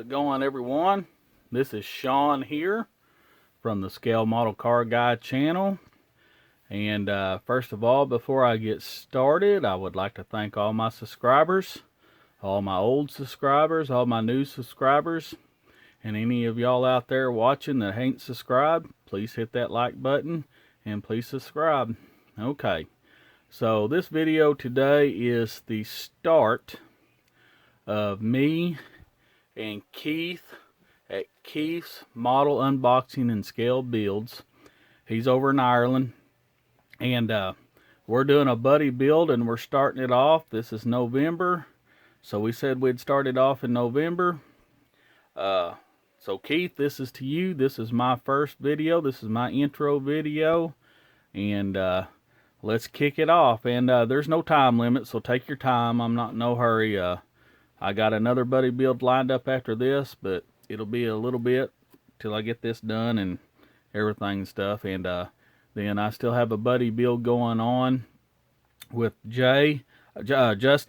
it going, everyone? This is Sean here from the Scale Model Car Guy channel. And first of all, before I get started, I would like to thank all my subscribers, all my old subscribers, all my new subscribers, and any of y'all out there watching that ain't subscribed, please hit that like button and please subscribe. Okay, so this video today is the start of me and Keith at Keith's Model Unboxing and Scale Builds. He's over in Ireland, and we're doing a buddy build, and we're starting it off. This is November, so we said we'd start it off in November. So Keith, this is to you. This is my first video. This is my intro video, and let's kick it off. And there's no time limit, so take your time. I'm not in no hurry. I got another buddy build lined up after this, but it'll be a little bit till I get this done and everything and stuff. And then I still have a buddy build going on with Justin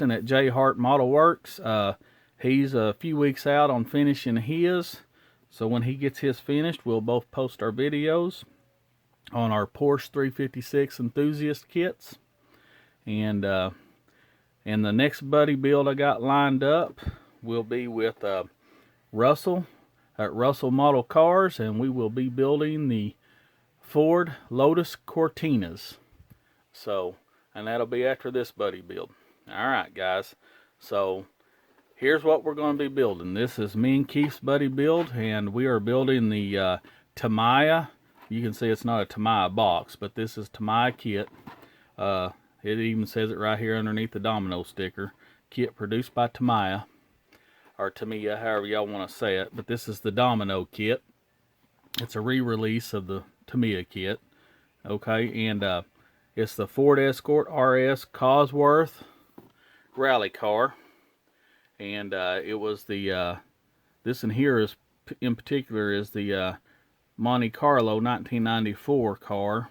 at J Hart Model Works. He's a few weeks out on finishing his, so when he gets his finished, we'll both post our videos on our Porsche 356 enthusiast kits. And the next buddy build I got lined up will be with Russell at Russell Model Cars, and we will be building the Ford Lotus Cortinas. So, and that'll be after this buddy build. Alright guys, so here's what we're going to be building. This is me and Keith's buddy build, and we are building the Tamiya. You can see it's not a Tamiya box, but this is Tamiya kit. It even says it right here underneath the domino sticker. Kit produced by Tamiya, or Tamiya, however y'all want to say it. But this is the domino kit. It's a re-release of the Tamiya kit. Okay, and it's the Ford Escort RS Cosworth rally car. And it was the, this in here is, in particular, is the Monte Carlo 1994 car.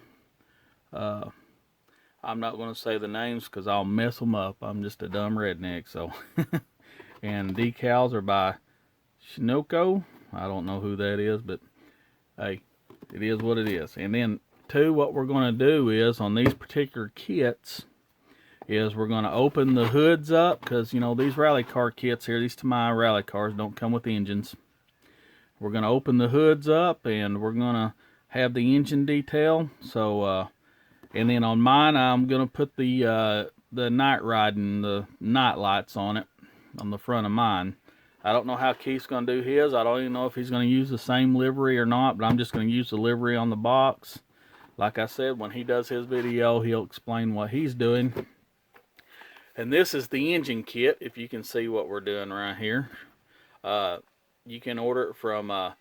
I'm not going to say the names because I'll mess them up. I'm just a dumb redneck, so. And decals are by Shinoko. I don't know who that is, but hey, it is what it is. And then, too, what we're going to do is, on these particular kits, is we're going to open the hoods up, because, you know, these rally car kits here, these Tamiya rally cars don't come with engines. We're going to open the hoods up, and we're going to have the engine detail. So, and then on mine, I'm going to put the night riding, the night lights on it, on the front of mine. I don't know how Keith's going to do his. I don't even know if he's going to use the same livery or not, but I'm just going to use the livery on the box. Like I said, when he does his video, he'll explain what he's doing. And this is the engine kit, if you can see what we're doing right here. You can order it from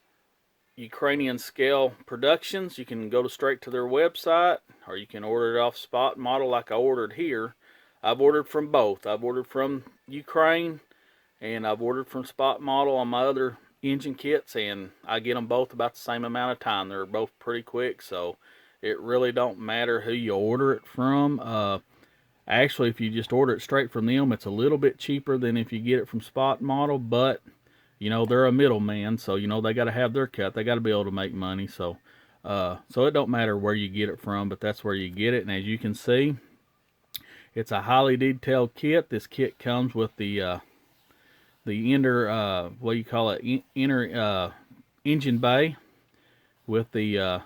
Ukrainian Scale Productions. You can go straight to their website, or you can order it off Spot Model like I ordered here. I've ordered from both. I've ordered from Ukraine, and I've ordered from Spot Model on my other engine kits, and I get them both about the same amount of time. They're both pretty quick, so it really don't matter who you order it from. Actually, if you just order it straight from them, it's a little bit cheaper than if you get it from Spot Model, but you know, they're a middleman, so you know they got to have their cut. They got to be able to make money, so it don't matter where you get it from, but that's where you get it. And as you can see, it's a highly detailed kit. This kit comes with the inner what you call it, inner engine bay, with the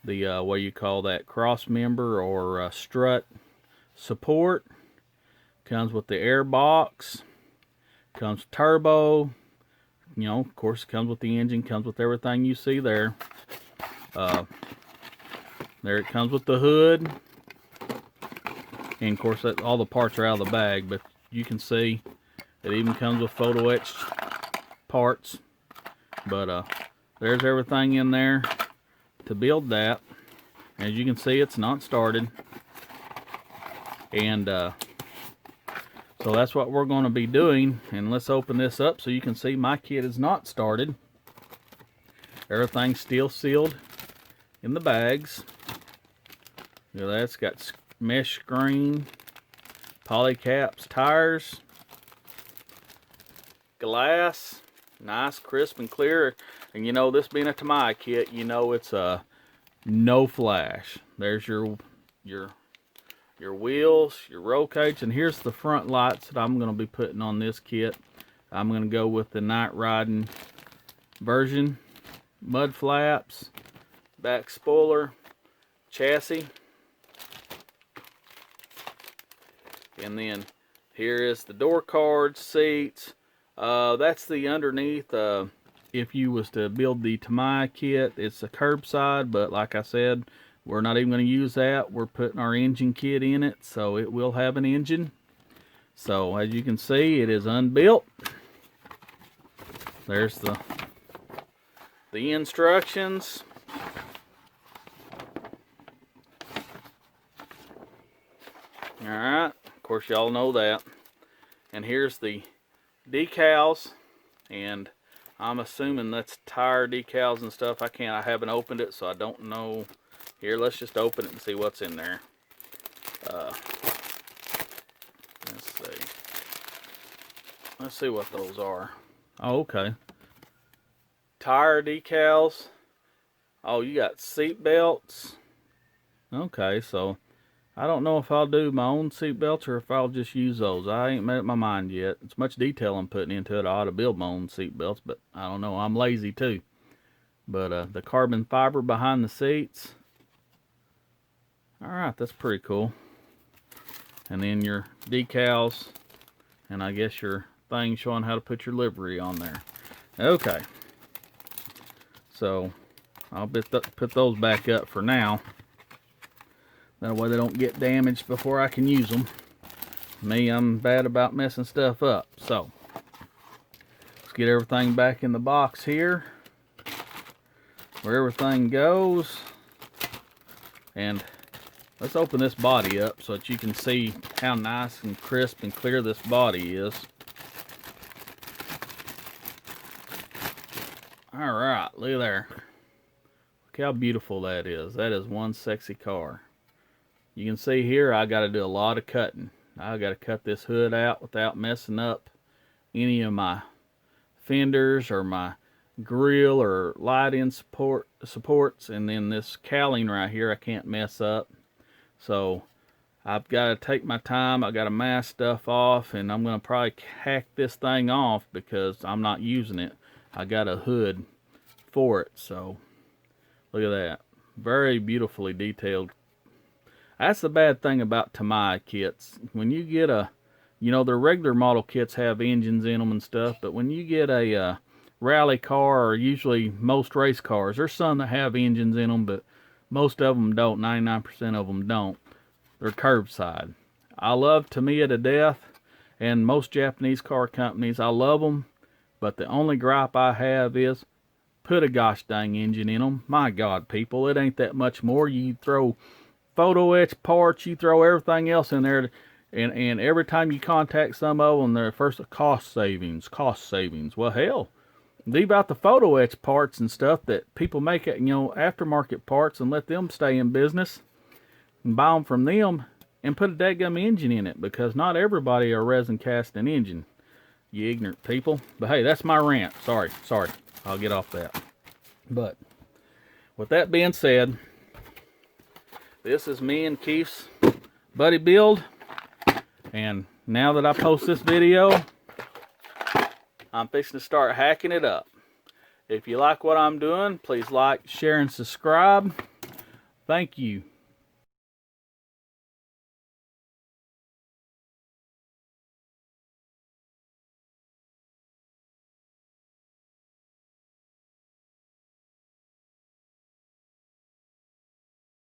what you call that, cross member or strut support. Comes with the air box. Comes turbo. You know, of course, it comes with the engine, comes with everything you see there. There it comes with the hood. And of course, all the parts are out of the bag, but you can see it even comes with photo etched parts. But there's everything in there to build that. As you can see, it's not started. And so that's what we're going to be doing. And let's open this up so you can see my kit is not started. Everything's still sealed in the bags. You know, that's got mesh screen, poly caps, tires, glass. Nice, crisp, and clear. And you know, this being a Tamiya kit, you know it's a no flash. There's your wheels, your roll cage, and here's the front lights that I'm going to be putting on this kit. I'm going to go with the night riding version. Mud flaps, back spoiler, chassis, and then here is the door cards, seats. That's the underneath. If you was to build the Tamiya kit, it's a curbside, but like I said, we're not even going to use that. We're putting our engine kit in it, so it will have an engine. So as you can see, it is unbuilt. There's the instructions. Alright, of course y'all know that. And here's the decals, and I'm assuming that's tire decals and stuff. I haven't opened it, so I don't know. Here, let's just open it and see what's in there. Let's see what those are. Oh, okay. Tire decals. Oh, you got seat belts. Okay, so I don't know if I'll do my own seat belts or if I'll just use those. I ain't made up my mind yet. It's much detail I'm putting into it. I ought to build my own seat belts, but I don't know. I'm lazy too. But the carbon fiber behind the seats. Alright, that's pretty cool. And then your decals, and I guess your thing showing how to put your livery on there. Okay. So, I'll put those back up for now. That way they don't get damaged before I can use them. Me, I'm bad about messing stuff up. So, let's get everything back in the box here, where everything goes. And let's open this body up so that you can see how nice and crisp and clear this body is. Alright, look there. Look how beautiful that is. That is one sexy car. You can see here I got to do a lot of cutting. I got to cut this hood out without messing up any of my fenders or my grill or light-in supports. And then this cowling right here I can't mess up. So I've got to take my time. I got to mask stuff off, and I'm going to probably hack this thing off because I'm not using it. I got a hood for it. So look at that. Very beautifully detailed. That's the bad thing about Tamiya kits. When you get you know, their regular model kits have engines in them and stuff, but when you get a rally car, or usually most race cars, there's some that have engines in them, but most of them don't. 99% of them don't. They're curbside. I love Tamiya to death, and most Japanese car companies, I love them, but the only gripe I have is put a gosh dang engine in them. My God, people, it ain't that much more. You throw photo etch parts, you throw everything else in there, and every time you contact some of them, they're first cost savings. Well, hell, leave out the photo etch parts and stuff that people make it, you know, aftermarket parts, and let them stay in business and buy them from them, and put a daggum engine in it, because not everybody are resin cast an engine, you ignorant people. But hey, that's my rant. Sorry, I'll get off that. But with that being said, this is me and Keith's buddy build, and now that I post this video, I'm fixing to start hacking it up. If you like what I'm doing, please like, share, and subscribe. Thank you.